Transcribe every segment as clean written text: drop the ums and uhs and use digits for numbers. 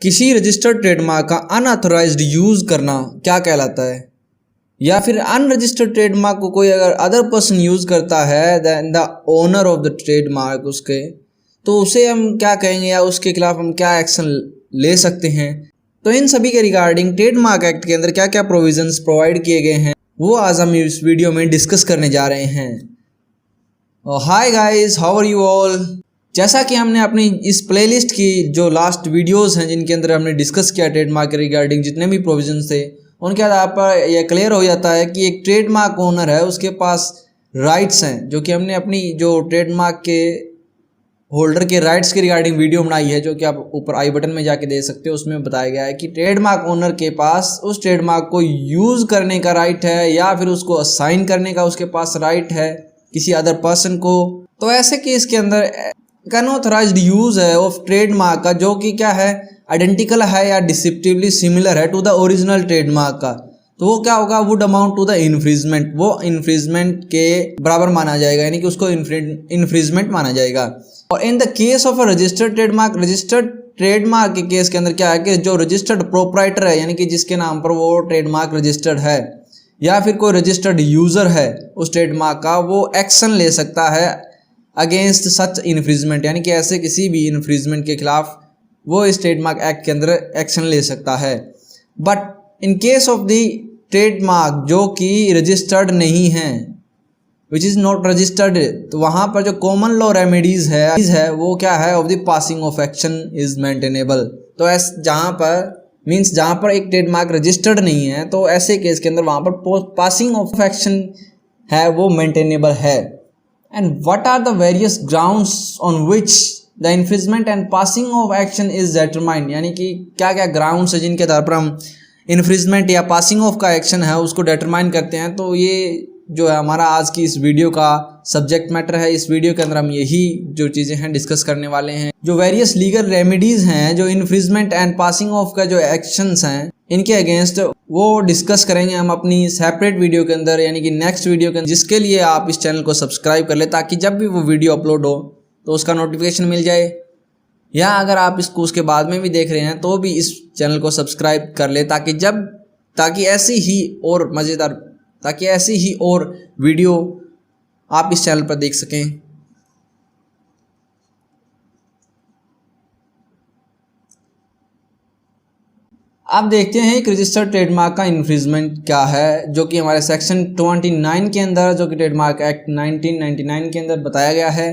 किसी registered trademark का unauthorised use करना क्या कहलाता है? या फिर अनरजिस्टर्ड ट्रेडमार्क को कोई अगर अदर पर्सन यूज़ करता है than the owner of the trademark उसके, तो उसे हम क्या कहेंगे या उसके खिलाफ हम क्या एक्शन ले सकते हैं? तो इन सभी के रिगार्डिंग ट्रेडमार्क एक्ट के अंदर क्या क्या प्रोविजंस प्रोवाइड किए गए हैं वो आज हम इस वीडियो में डिस्कस करने जा रहे हैं। Hi guys, how are you all. जैसा कि हमने अपनी इस प्लेलिस्ट की जो लास्ट वीडियोस हैं जिनके अंदर हमने डिस्कस किया ट्रेडमार्क के रिगार्डिंग जितने भी प्रोविजंस थे, उनके आधार पर यह क्लियर हो जाता है कि एक ट्रेडमार्क ओनर है उसके पास राइट्स हैं, जो कि हमने अपनी जो ट्रेडमार्क के होल्डर के राइट्स के रिगार्डिंग वीडियो बनाई है, जो कि आप ऊपर आई बटन में जाके दे सकते हो। उसमें बताया गया है कि ट्रेडमार्क ओनर के पास उस ट्रेडमार्क को यूज़ करने का राइट है या फिर उसको असाइन करने का उसके पास राइट है किसी अदर पर्सन को। तो ऐसे केस के अंदर अनऑथराइज्ड यूज है ऑफ ट्रेडमार्क का, जो कि क्या है, आइडेंटिकल है या डिसेप्टिवली सिमिलर है टू द ओरिजिनल ट्रेडमार्क का, तो वो क्या होगा, would amount to the infringement. वो इन्फ्रिजमेंट के बराबर माना जाएगा, यानी कि उसको इन्फ्रिजमेंट माना जाएगा। और इन the case of a registered trademark के केस के अंदर क्या है कि जो रजिस्टर्ड प्रोप्राइटर है, यानी कि जिसके नाम पर वो ट्रेडमार्क रजिस्टर्ड है, या फिर कोई रजिस्टर्ड यूजर है उस ट्रेडमार्क का, वो एक्शन ले सकता है अगेंस्ट सच इन्फ्रिजमेंट, यानी कि ऐसे किसी भी इन्फ्रिजमेंट के खिलाफ वो इस ट्रेडमार्क एक्ट के अंदर एक्शन ले सकता है। But in case of the trademark जो कि रजिस्टर्ड नहीं है, विच इज़ नॉट रजिस्टर्ड, तो वहाँ पर जो कॉमन लॉ रेमेडीज है वो क्या है, of the passing of action is maintainable. तो जहाँ पर एक ट्रेडमार्क रजिस्टर्ड नहीं है, तो ऐसे केस के अंदर वहाँ पर पासिंग ऑफ एक्शन है वो मेंटेनेबल है। And what are the various grounds on which the infringement and passing of action is determined, यानी कि क्या क्या ग्राउंड्स है जिनके आधार पर हम इन्फ्रिजमेंट या पासिंग ऑफ का एक्शन है उसको डिटरमाइन करते हैं। तो ये जो है हमारा आज की इस वीडियो का सब्जेक्ट मैटर है। इस वीडियो के अंदर हम यही जो चीज़ें हैं डिस्कस करने वाले हैं। जो वेरियस लीगल रेमेडीज़ हैं, जो इन्फ्रिजमेंट एंड पासिंग ऑफ का जो एक्शंस हैं, इनके अगेंस्ट वो डिस्कस करेंगे हम अपनी सेपरेट वीडियो के अंदर, यानी कि नेक्स्ट वीडियो के अंदर, जिसके लिए आप इस चैनल को सब्सक्राइब कर ले ताकि जब भी वो वीडियो अपलोड हो तो उसका नोटिफिकेशन मिल जाए। या अगर आप इसको उसके बाद में भी देख रहे हैं तो भी इस चैनल को सब्सक्राइब कर ले ताकि ऐसी ही और वीडियो आप इस चैनल पर देख सकें। अब देखते हैं एक रजिस्टर्ड ट्रेडमार्क का इन्फ्रिजमेंट क्या है, जो कि हमारे सेक्शन 29 के अंदर, जो कि ट्रेडमार्क एक्ट 1999 के अंदर बताया गया है।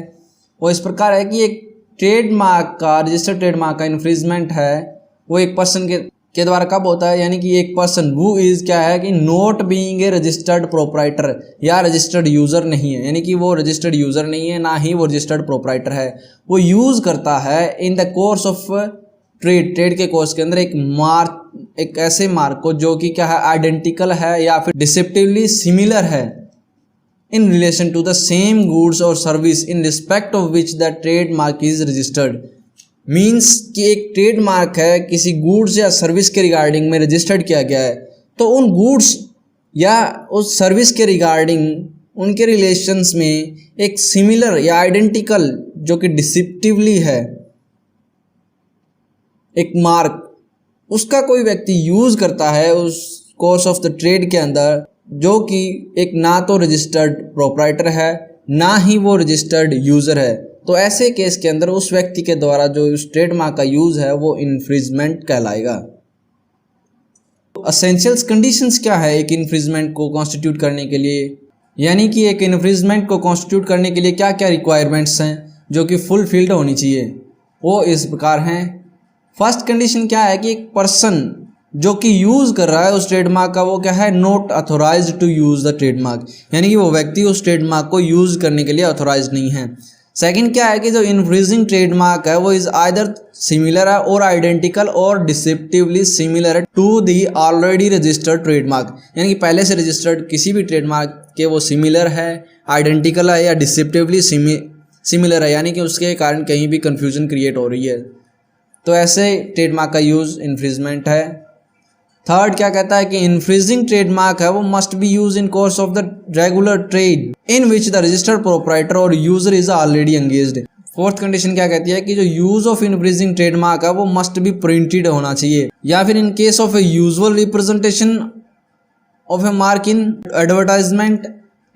वो इस प्रकार है कि एक ट्रेडमार्क का, रजिस्टर्ड ट्रेडमार्क का इन्फ्रिजमेंट है वो एक पर्सन के द्वारा कब होता है, यानी कि एक पर्सन वो इज़ क्या है कि not being a registered proprietor या रजिस्टर्ड यूज़र नहीं है, यानी कि वो रजिस्टर्ड यूज़र नहीं है, ना ही वो रजिस्टर्ड प्रोप्राइटर है। वो यूज़ करता है in the course of trade के कोर्स के अंदर एक ऐसे मार्क को जो कि क्या है, आइडेंटिकल है या फिर डिसेप्टिवली सिमिलर है in relation to the same goods और service in respect of which the trademark is registered. Means कि एक ट्रेडमार्क है किसी गुड्स या सर्विस के रिगार्डिंग में रजिस्टर्ड किया गया है, तो उन गुड्स या उस सर्विस के रिगार्डिंग उनके रिलेशंस में एक सिमिलर या आइडेंटिकल जो कि डिसेप्टिवली है एक मार्क, उसका कोई व्यक्ति यूज़ करता है उस कोर्स ऑफ द ट्रेड के अंदर, जो कि एक ना तो रजिस्टर्ड प्रोप्राइटर है ना ही वो रजिस्टर्ड यूज़र है, तो ऐसे केस के अंदर उस व्यक्ति के द्वारा जो उस ट्रेडमार्क का यूज़ है वो इन्फ्रिजमेंट कहलाएगा। एसेंशियल्स कंडीशंस क्या है एक इन्फ्रिजमेंट को कॉन्स्टिट्यूट करने के लिए, यानी कि एक इन्फ्रिजमेंट को कॉन्स्टिट्यूट करने के लिए क्या क्या रिक्वायरमेंट्स हैं जो कि फुलफिल्ड होनी चाहिए, वो इस प्रकार हैं। फर्स्ट कंडीशन क्या है कि एक पर्सन जो कि यूज़ कर रहा है उस ट्रेडमार्क का, वो क्या है, not authorised to use the trademark, यानी कि वो व्यक्ति उस ट्रेडमार्क को यूज़ करने के लिए अथोराइज नहीं है। सेकंड क्या है कि जो इन्फ्रिजिंग ट्रेडमार्क है वो इज़ आइदर सिमिलर है और आइडेंटिकल और डिसेप्टिवली सिमिलर है to the already registered trademark, यानी कि पहले से रजिस्टर्ड किसी भी ट्रेडमार्क के वो सिमिलर है, आइडेंटिकल है या डिसेप्टिवली सिमिलर है, यानी कि उसके कारण कहीं भी कन्फ्यूजन क्रिएट हो रही है, तो ऐसे ट्रेडमार्क का यूज़ इन्फ्रिजमेंट है। थर्ड क्या कहता है कि इन्फ्रिजिंग ट्रेडमार्क है वो must be use in course of the regular trade in which the registered proprietor और user is already engaged. Fourth condition क्या कहती है कि जो यूज ऑफ इनफ्रिजिंग ट्रेडमार्क है वो मस्ट बी प्रिंटेड होना चाहिए, या फिर in case of A usual representation of A mark in advertisement,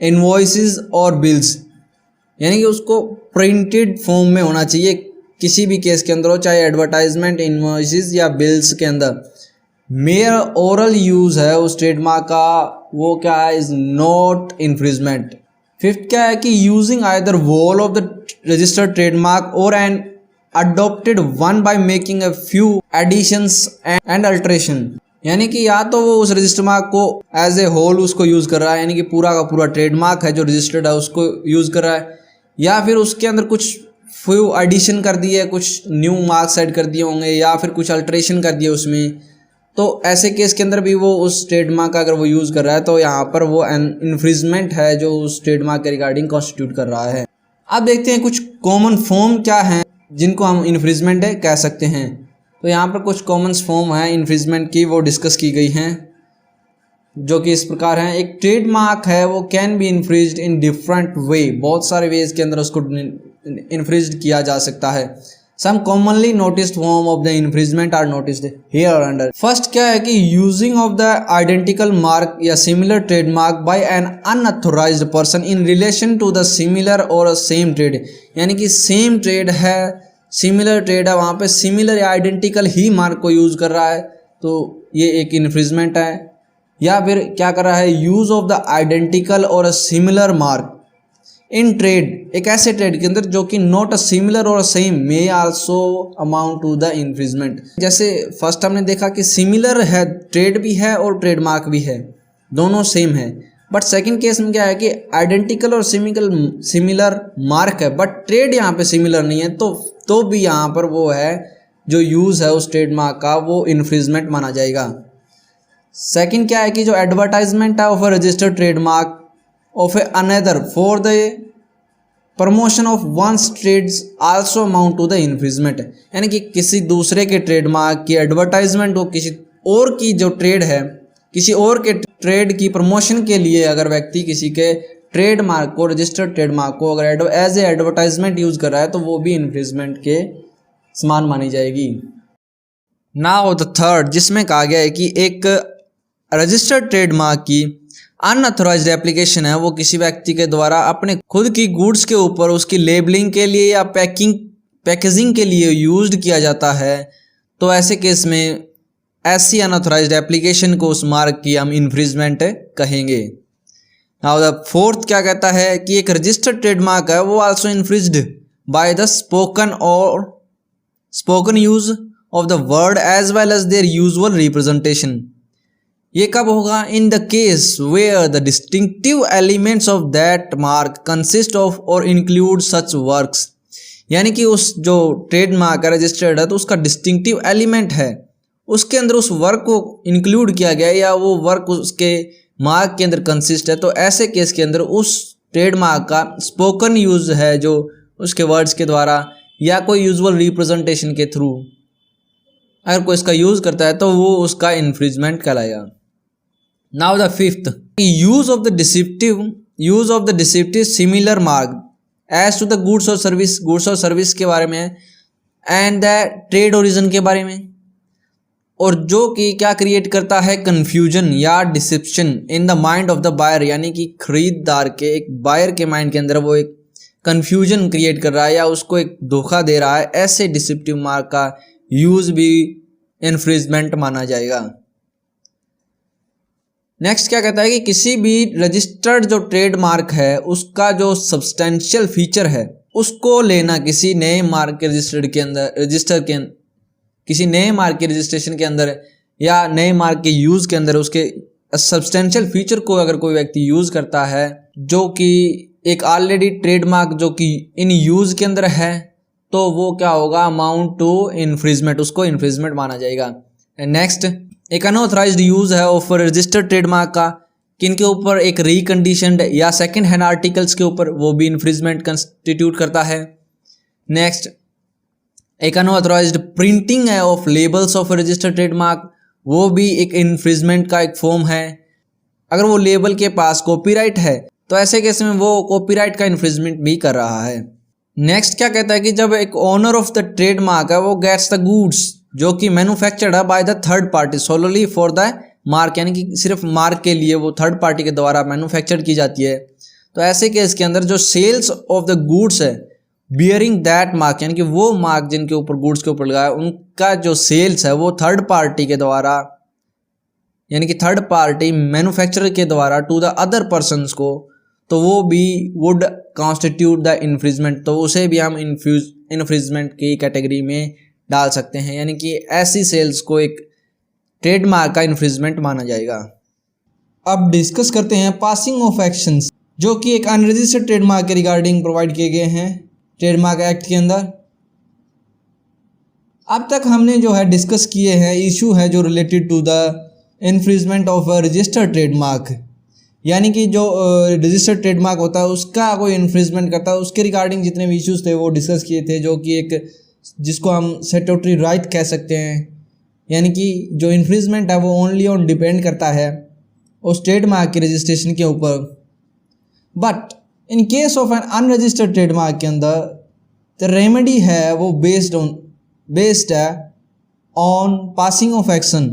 invoices और बिल्स, यानी कि उसको प्रिंटेड फॉर्म में होना चाहिए किसी भी केस के अंदर हो, चाहे एडवर्टाइजमेंट, इनवॉइसेस या बिल्स के अंदर। मेयर ओरल यूज है उस ट्रेडमार्क का, वो क्या है, इज नॉट इन्फ्रिजमेंट। फिफ्थ क्या है कि using either whole of the registered trademark और an adopted one by making a few additions and alteration, यानी कि या तो वो उस रजिस्टर मार्क को एज ए होल उसको यूज़ कर रहा है, यानी कि पूरा का पूरा ट्रेडमार्क है जो रजिस्टर्ड है उसको यूज़ कर रहा है, या फिर उसके अंदर कुछ फ्यू एडिशन कर दिए, कुछ न्यू मार्क्स ऐड कर दिए होंगे, या फिर कुछ अल्टरेशन कर दिए उसमें। तो ऐसे केस के अंदर भी वो उस ट्रेडमार्क का अगर वो यूज़ कर रहा है तो यहाँ पर वो इन्फ्रिजमेंट है जो उस ट्रेडमार्क के रिगार्डिंग कॉन्स्टिट्यूट कर रहा है। अब देखते हैं कुछ कॉमन फॉर्म क्या हैं जिनको हम इन्फ्रिजमेंट कह सकते हैं। तो यहाँ पर कुछ कॉमन फॉर्म है इन्फ्रिजमेंट की, वो डिस्कस की गई हैं, जो कि इस प्रकार हैं। एक ट्रेडमार्क है वो can be infringed in different way, बहुत सारे वेज के अंदर उसको इन्फ्रिज्ड किया जा सकता है। Some commonly noticed form of the infringement are noticed hereunder. First क्या है कि using of the identical mark या similar trademark by an unauthorised person in relation to the similar और सेम ट्रेड, यानी कि सेम ट्रेड है, similar trade है, वहाँ पे सिमिलर या आइडेंटिकल ही मार्क को यूज़ कर रहा है, तो ये एक इन्फ्रिजमेंट है। या फिर क्या कर रहा है, यूज़ ऑफ द आइडेंटिकल और सिमिलर मार्क इन ट्रेड, एक ऐसे ट्रेड के अंदर जो कि नॉट अ सिमिलर और same may also amount to the infringement. जैसे फर्स्ट हमने देखा कि सिमिलर है, ट्रेड भी है और ट्रेडमार्क भी है, दोनों सेम है। बट सेकंड केस में क्या है कि आइडेंटिकल और सिमिलर मार्क है बट ट्रेड यहाँ पे सिमिलर नहीं है, तो भी यहाँ पर वो है जो यूज़ है उस ट्रेडमार्क का वो इन्फ्रिजमेंट माना जाएगा। सेकंड क्या है कि जो एडवर्टाइजमेंट है of a registered trademark of a another for the promotion of one's trades also amount to the infringement, यानी कि किसी दूसरे के ट्रेडमार्क की एडवर्टाइजमेंट हो किसी और की जो ट्रेड है, किसी और के ट्रेड की प्रमोशन के लिए अगर व्यक्ति किसी के ट्रेडमार्क को, रजिस्टर्ड ट्रेडमार्क को अगर एज ए एडवर्टाइजमेंट यूज़ कर रहा है तो वो भी इन्फ्रिजमेंट के समान मानी जाएगी। नाउ द थर्ड, जिसमें कहा गया है कि एक रजिस्टर्ड ट्रेडमार्क की अनऑथोराइज्ड एप्लीकेशन है वो किसी व्यक्ति के द्वारा अपने खुद की गुड्स के ऊपर उसकी लेबलिंग के लिए या पैकेजिंग के लिए यूज्ड किया जाता है, तो ऐसे केस में ऐसी अनऑथोराइज्ड एप्लीकेशन को उस मार्क की हम इन्फ्रिजमेंट कहेंगे। नाउ द फोर्थ क्या कहता है कि एक रजिस्टर्ड ट्रेडमार्क है वो also infringed by the spoken use of the word as well as their usual representation. ये कब होगा, in the case where the distinctive elements of that mark consist of और इंक्लूड सच वर्क्स, यानी कि उस जो ट्रेडमार्क रजिस्टर्ड है तो उसका डिस्टिंक्टिव एलिमेंट है, उसके अंदर उस वर्क को इंक्लूड किया गया या वो वर्क उसके मार्क के अंदर कंसिस्ट है, तो ऐसे केस के अंदर उस ट्रेडमार्क का स्पोकन यूज है जो उसके वर्ड्स के द्वारा या कोई यूजुअल रिप्रेजेंटेशन के थ्रू अगर कोई इसका यूज़ करता है तो वो उसका इन्फ्रिजमेंट कहलाएगा। Now the fifth, use of the deceptive similar mark as to the goods और सर्विस के बारे में एंड द ट्रेड ओरिजिन के बारे में, और जो कि क्या क्रिएट करता है, कन्फ्यूजन या deception in the mind of the buyer, यानी कि खरीददार के, एक बायर के माइंड के अंदर वो एक कन्फ्यूजन क्रिएट कर रहा है या उसको एक धोखा दे रहा है, ऐसे डिसेप्टिव मार्क का यूज भी इन्फ्रिजमेंट माना जाएगा। नेक्स्ट क्या कहता है कि किसी भी रजिस्टर्ड जो ट्रेडमार्क है उसका जो सब्सटेंशियल फीचर है उसको लेना किसी नए मार्क के किसी नए मार्क के रजिस्ट्रेशन के अंदर या नए मार्क के यूज़ के अंदर उसके सब्सटेंशियल फीचर को अगर कोई व्यक्ति यूज़ करता है जो कि एक ऑलरेडी ट्रेडमार्क जो कि इन यूज़ के अंदर है, तो वो क्या होगा, अमाउंट टू इन्फ्रिजमेंट, उसको इन्फ्रिजमेंट माना जाएगा। नेक्स्ट, एक अनऑथराइज्ड यूज़ है ऑफ रजिस्टर्ड ट्रेडमार्क का किनके ऊपर, एक रिकंडीशनड या सेकंड हैंड आर्टिकल्स के ऊपर, वो भी इन्फ्रिजमेंट कंस्टिट्यूट करता है। नेक्स्ट, एक अनऑथराइज्ड प्रिंटिंग है of labels of registered trademark, वो भी एक इन्फ्रिजमेंट का एक फॉर्म है। अगर वो लेबल के पास कॉपीराइट है तो ऐसे केस में वो कॉपीराइट का इन्फ्रिजमेंट भी कर रहा है। नेक्स्ट क्या कहता है कि जब एक ओनर ऑफ द ट्रेडमार्क है वो गेट्स द गुड्स जो कि मैन्युफैक्चर्ड है by the third party solely for the mark, यानी कि सिर्फ मार्क के लिए वो थर्ड पार्टी के द्वारा मैन्युफैक्चर की जाती है, तो ऐसे केस के अंदर जो सेल्स ऑफ द गुड्स है बियरिंग दैट मार्क, यानी कि वो मार्क जिनके ऊपर गुड्स के ऊपर लगा है उनका जो सेल्स है वो थर्ड पार्टी के द्वारा, यानी कि थर्ड पार्टी मैन्युफैक्चरर के द्वारा टू द अदर पर्सन्स को, तो वो भी वुड कॉन्स्टिट्यूट द इन्फ्रिजमेंट, तो उसे भी हम इन्फ्रिजमेंट की कैटेगरी में डाल सकते हैं, यानी कि ऐसी सेल्स को एक ट्रेडमार्क का इन्फ्रिजमेंट माना जाएगा। अब डिस्कस करते हैं पासिंग ऑफ एक्शंस जो कि एक अनरजिस्टर्ड ट्रेडमार्क के रिगार्डिंग प्रोवाइड किए गए हैं ट्रेडमार्क एक्ट के अंदर। अब तक हमने जो है डिस्कस किए हैं इशू है जो related to the infringement of a registered trademark, यानी कि जो रजिस्टर्ड ट्रेडमार्क होता है उसका कोई इन्फ्रिजमेंट करता है, उसके रिगार्डिंग जितने भी इश्यूज थे वो डिस्कस किए थे, जो कि एक जिसको हम स्टैट्यूटरी राइट कह सकते हैं, यानी कि जो इन्फ्रिजमेंट है वो ओनली ऑन डिपेंड करता है उस ट्रेडमार्क की रजिस्ट्रेशन के ऊपर। But in case of an unregistered trademark के अंदर द रेमेडी है वो बेस्ड है ऑन पासिंग ऑफ एक्शन,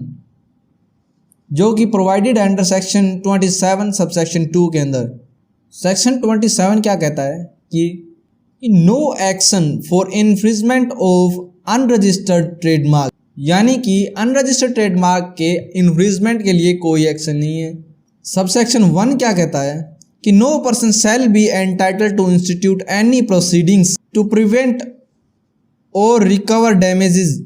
जो कि प्रोवाइडेड अंडर सेक्शन 27 सबसेक्शन 2 के अंदर। सेक्शन 27 क्या कहता है कि no action for infringement of unregistered trademark, यानी कि अनरजिस्टर्ड ट्रेडमार्क के इन्फ्रिजमेंट के लिए कोई एक्शन नहीं है। सबसेक्शन 1 क्या कहता है कि no person shall be entitled to institute any proceedings to prevent और recover damages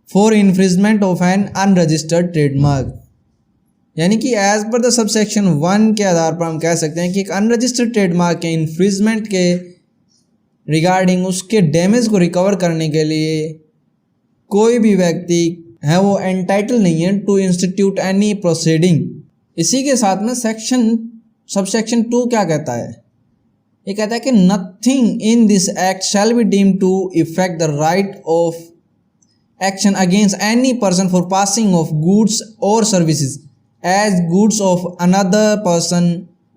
for infringement of an unregistered trademark, यानी कि एज पर द सबसेक्शन 1 के आधार पर हम कह सकते हैं कि एक अनरजिस्टर्ड ट्रेडमार्क के इन्फ्रिजमेंट के रिगार्डिंग उसके डैमेज को रिकवर करने के लिए कोई भी व्यक्ति है वो एंटाइटल नहीं है टू इंस्टीट्यूट एनी प्रोसीडिंग। इसी के साथ में सबसेक्शन 2 क्या कहता है, ये कहता है कि nothing in this act shall be deemed to affect the right of action against any person for passing off goods और services as goods of another person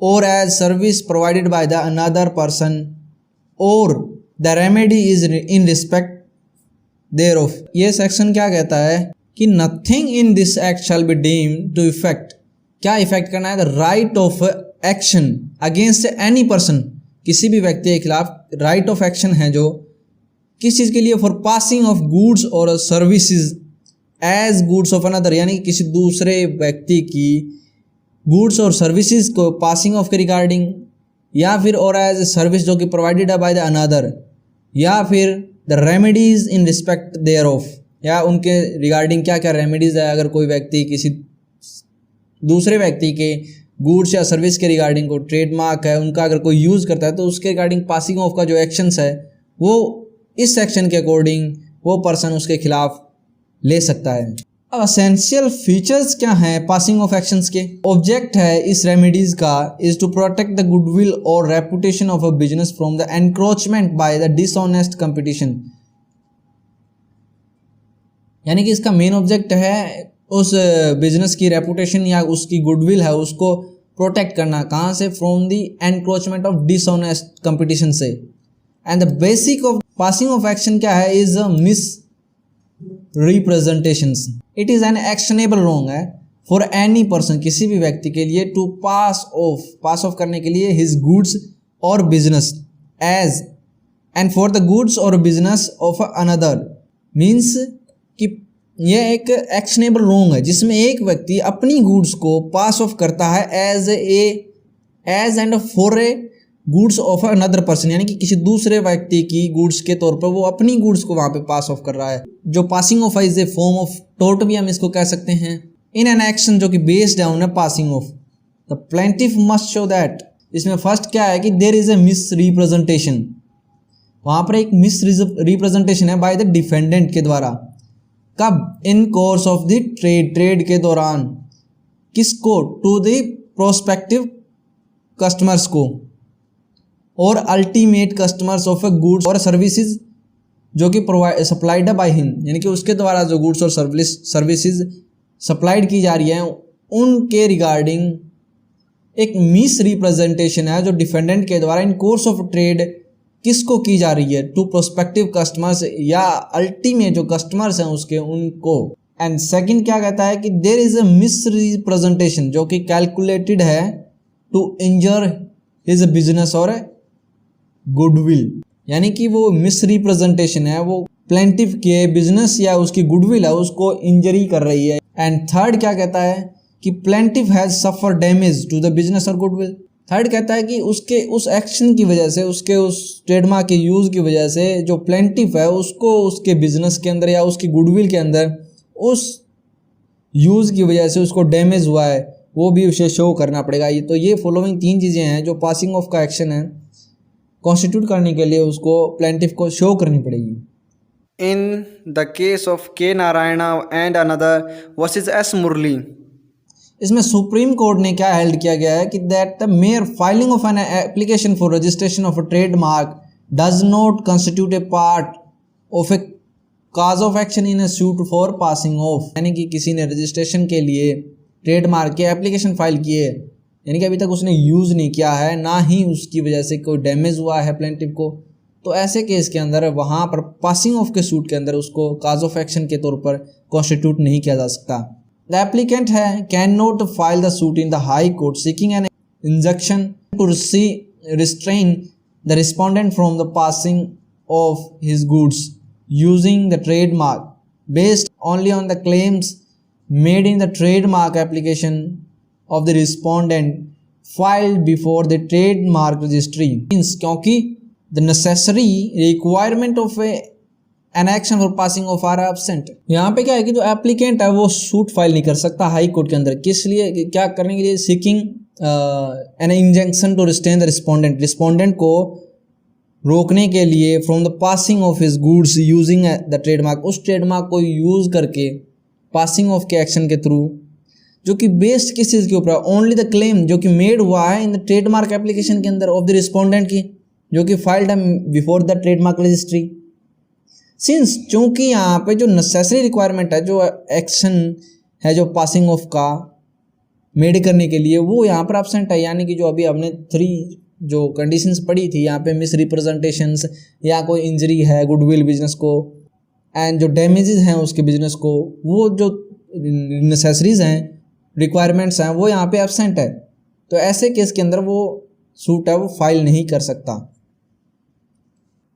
or as service provided by the another person or the remedy is in respect thereof। ये section क्या कहता है कि nothing in this act shall be deemed to effect, क्या effect करना है, the right of action against any person, किसी भी व्यक्ति के खिलाफ right of action है जो किस चीज़ के लिए, for passing of goods or services as goods of another, यानी कि किसी दूसरे व्यक्ति की गुड्स और सर्विसेज को पासिंग ऑफ के रिगार्डिंग, या फिर और एज ए सर्विस जो कि प्रोवाइडेड है बाय द अनदर, या फिर the remedies in respect there of, या उनके रिगार्डिंग क्या क्या रेमेडीज है अगर कोई व्यक्ति किसी दूसरे व्यक्ति के गुड्स या सर्विस के रिगार्डिंग को ट्रेडमार्क है उनका अगर कोई यूज़ करता है तो उसके रिगार्डिंग पासिंग ऑफ का जो एक्शंस है वो इस सेक्शन के अकॉर्डिंग वो पर्सन उसके खिलाफ ले सकता है। अब असेंशियल फीचर्स क्या हैं पासिंग ऑफ एक्शंस के। ऑब्जेक्ट है इस रेमेडीज का is to protect the goodwill और reputation of a business from the encroachment by the dishonest competition, यानी कि इसका मेन ऑब्जेक्ट है उस बिजनेस की रेपुटेशन या उसकी गुडविल है उसको प्रोटेक्ट करना, कहाँ से, from the encroachment of dishonest competition से। And the basic of passing of action क्या है is misrepresentations, it is an actionable wrong है फॉर एनी पर्सन, किसी भी व्यक्ति के लिए, टू पास ऑफ करने के लिए हिज गुड्स और business as and for the goods और बिजनेस ऑफ अनदर, मीन्स कि यह एक एक्शनेबल रॉन्ग है जिसमें एक व्यक्ति अपनी गुड्स को पास ऑफ करता है as and for a goods of another person, यानी कि किसी दूसरे व्यक्ति की गुड्स के तौर पर वो अपनी गुड्स को वहाँ पे पास ऑफ कर रहा है। जो passing of is a form of tort भी हम इसको कह सकते हैं इन एन एक्शन जो कि बेस्ड है on passing off. The plaintiff must show that, इसमें फर्स्ट क्या है कि there is a misrepresentation, वहाँ पर एक मिस रिप्रेजेंटेशन है बाय द डिफेंडेंट के द्वारा। कब? In course of the trade के दौरान, किसको? टू द प्रोस्पेक्टिव कस्टमर्स को और ultimate customers of a goods और सर्विसेज जो कि सप्लाइड बाय हिम, यानी कि उसके द्वारा जो गुड्स और सर्विसेज सप्लाइड की जा रही हैं उनके रिगार्डिंग एक मिस रिप्रेजेंटेशन है जो डिफेंडेंट के द्वारा इन कोर्स ऑफ ट्रेड किसको की जा रही है, टू प्रोस्पेक्टिव कस्टमर्स या अल्टीमेट जो कस्टमर्स हैं उसके उनको। एंड सेकंड क्या कहता है कि there is a misrepresentation जो कि कैलकुलेटेड है टू इंजर हिज बिजनेस और गुडविल, यानी कि वो मिस रिप्रेजेंटेशन है, वो प्लेंटिफ के बिजनेस या उसकी गुडविल है उसको इंजरी कर रही है। एंड थर्ड क्या कहता है कि plaintiff has suffer damage to the business और गुडविल। थर्ड कहता है कि उसके उस एक्शन की वजह से, उसके उस ट्रेडमार्क के यूज़ की वजह से जो प्लेंटिफ है उसको उसके बिजनेस के अंदर या उसकी गुडविल के अंदर उस यूज़ की वजह से उसको डैमेज हुआ है, वो भी उसे शो करना पड़ेगा। ये तो ये फॉलोइंग 3 चीज़ें हैं जो पासिंग ऑफ का एक्शन है कॉन्स्टिट्यूट करने के लिए उसको प्लेंटिफ को शो करनी पड़ेगी। In the case of K. Narayana and another versus S. Murli, इसमें सुप्रीम कोर्ट ने क्या हेल्ड किया गया है कि that the mayor filing of an application for registration of a trademark does not constitute A part of A cause of action in a suit for passing of, यानी कि किसी ने रजिस्ट्रेशन के लिए ट्रेडमार्क की एप्लीकेशन फाइल की है, यानी कि अभी तक उसने यूज़ नहीं किया है, ना ही उसकी वजह से कोई डैमेज हुआ है प्लेंटिफ को, तो ऐसे केस के अंदर वहाँ पर पासिंग ऑफ के सूट के अंदर उसको काज ऑफ एक्शन के तौर पर कॉन्स्टिट्यूट नहीं किया जा सकता। द एप्लीकेंट है can not file the suit in the high court seeking an injunction to restrain the respondent from the passing off his goods using the trademark based only on the claims made in the trademark application of the respondent filed before the trademark registry. Means क्योंकि the necessary requirement of an action for passing of are absent। यहाँ पे क्या है कि जो applicant है वो suit file नहीं कर सकता हाई कोर्ट के अंदर, किस लिए, क्या करने के लिए, seeking an injunction to restrain the respondent, respondent को रोकने के लिए from the passing off his goods using the trademark, उस ट्रेडमार्क को यूज़ करके पासिंग ऑफ के एक्शन के थ्रू, जो कि बेस्ड किस चीज़ के ऊपर, ओनली द क्लेम जो कि मेड हुआ है इन द ट्रेडमार्क एप्लीकेशन के अंदर ऑफ द रिस्पोंडेंट की, जो कि filed before the trademark registry. Since चूँकि यहाँ पे जो नेसेसरी रिक्वायरमेंट है, जो एक्शन है जो पासिंग ऑफ का मेड करने के लिए, वो यहाँ पर एब्सेंट है, यानी कि जो अभी हमने 3 जो कंडीशंस पढ़ी थी यहाँ पे, मिस रिप्रेजेंटेशंस या कोई इंजरी है गुडविल बिजनेस को, एंड जो डैमेजेस हैं उसके बिजनेस को, वो जो नेसेसरीज हैं, रिक्वायरमेंट्स हैं, वो यहाँ पे एब्सेंट है, तो ऐसे केस के अंदर वो सूट है वो फाइल नहीं कर सकता।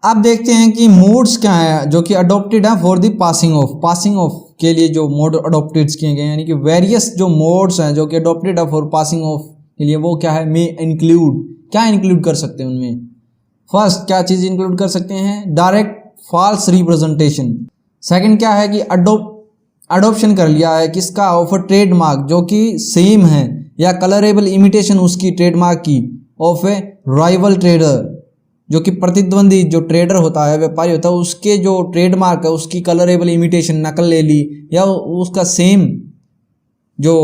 अब देखते हैं कि मोड्स क्या है जो कि अडोप्टेड है for the passing of. Passing off के लिए जो मोड अडोप्टेड किए गए, यानी कि वेरियस जो मोड्स हैं जो कि अडोप्टेड है फॉर पासिंग ऑफ के लिए, वो क्या है, मे इंक्लूड, क्या इंक्लूड कर सकते हैं उनमें। फर्स्ट क्या चीज़ इंक्लूड कर सकते हैं, डायरेक्ट फॉल्स रिप्रेजेंटेशन। सेकंड क्या है कि अडोप्शन कर लिया है किसका, ऑफ अ ट्रेडमार्क जो कि सेम है या कलरेबल इमिटेशन उसकी ट्रेडमार्क की ऑफ ए राइवल ट्रेडर, जो कि प्रतिद्वंदी जो ट्रेडर होता है, व्यापारी होता है, उसके जो ट्रेडमार्क है उसकी कलरेबल इमिटेशन नकल ले ली या उसका सेम जो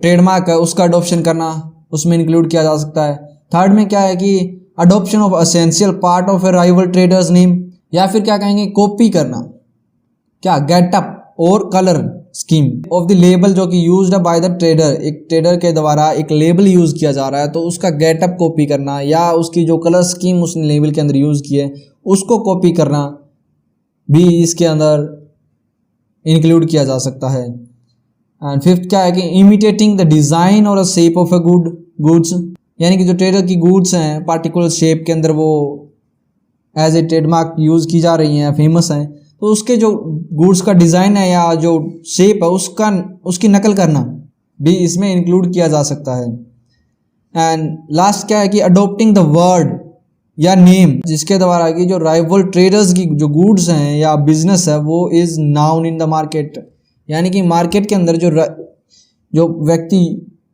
ट्रेडमार्क है उसका अडॉप्शन करना उसमें इंक्लूड किया जा सकता है। थर्ड में क्या है कि adoption of essential part of A rival traders name, या फिर क्या कहेंगे, कॉपी करना, क्या, गेटअप और colour scheme of the label जो कि यूज्ड बाय द ट्रेडर, एक ट्रेडर के द्वारा एक लेबल यूज़ किया जा रहा है तो उसका गेटअप कॉपी करना, या उसकी जो कलर स्कीम उसने लेबल के अंदर यूज़ की है उसको कॉपी करना भी इसके अंदर इंक्लूड किया जा सकता है। एंड फिफ्थ क्या है कि इमिटेटिंग द डिज़ाइन और शेप ऑफ ए गुड्स, यानी कि जो ट्रेडर की गुड्स हैं पार्टिकुलर शेप के अंदर वो एज ए ट्रेडमार्क यूज़ की जा रही हैं, फेमस हैं, तो उसके जो गुड्स का डिज़ाइन है या जो शेप है उसकी नकल करना भी इसमें इंक्लूड किया जा सकता है। एंड लास्ट क्या है कि अडोप्टिंग द वर्ड या नेम जिसके द्वारा कि जो राइवल ट्रेडर्स की जो गुड्स हैं या बिजनेस है वो is noun in the market, यानी कि मार्केट के अंदर जो व्यक्ति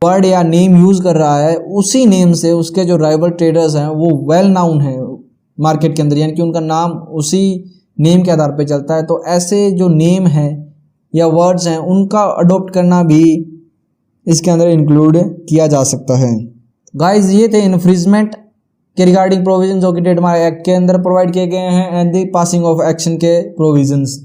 वर्ड या नेम यूज़ कर रहा है उसी नेम से उसके जो राइवल ट्रेडर्स हैं वो वेल नाउन है मार्केट के अंदर, यानी कि उनका नाम उसी नेम के आधार पे चलता है। तो ऐसे जो नेम है या वर्ड्स हैं उनका अडॉप्ट करना भी इसके अंदर इंक्लूड किया जा सकता है। गाइस ये थे इन्फ्रिजमेंट के रिगार्डिंग प्रोविजन जो कि ट्रेडमार्क एक्ट के अंदर प्रोवाइड किए गए हैं and the passing of action के प्रोविजंस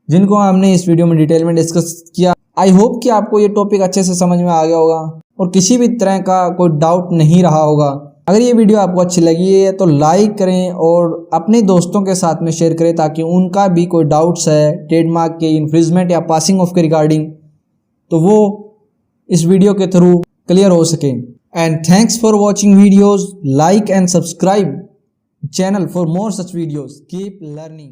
जिनको हमने इस वीडियो में डिटेल में डिस्कस किया। आई होप कि आपको ये टॉपिक अच्छे से समझ में आ गया होगा और किसी भी तरह का कोई डाउट नहीं रहा होगा। अगर ये वीडियो आपको अच्छी लगी है तो लाइक करें और अपने दोस्तों के साथ में शेयर करें ताकि उनका भी कोई डाउट्स है ट्रेडमार्क के इन्फ्रिंजमेंट या पासिंग ऑफ के रिगार्डिंग तो वो इस वीडियो के थ्रू क्लियर हो सके। And thanks for watching videos, like and subscribe channel for more such videos. Keep learning.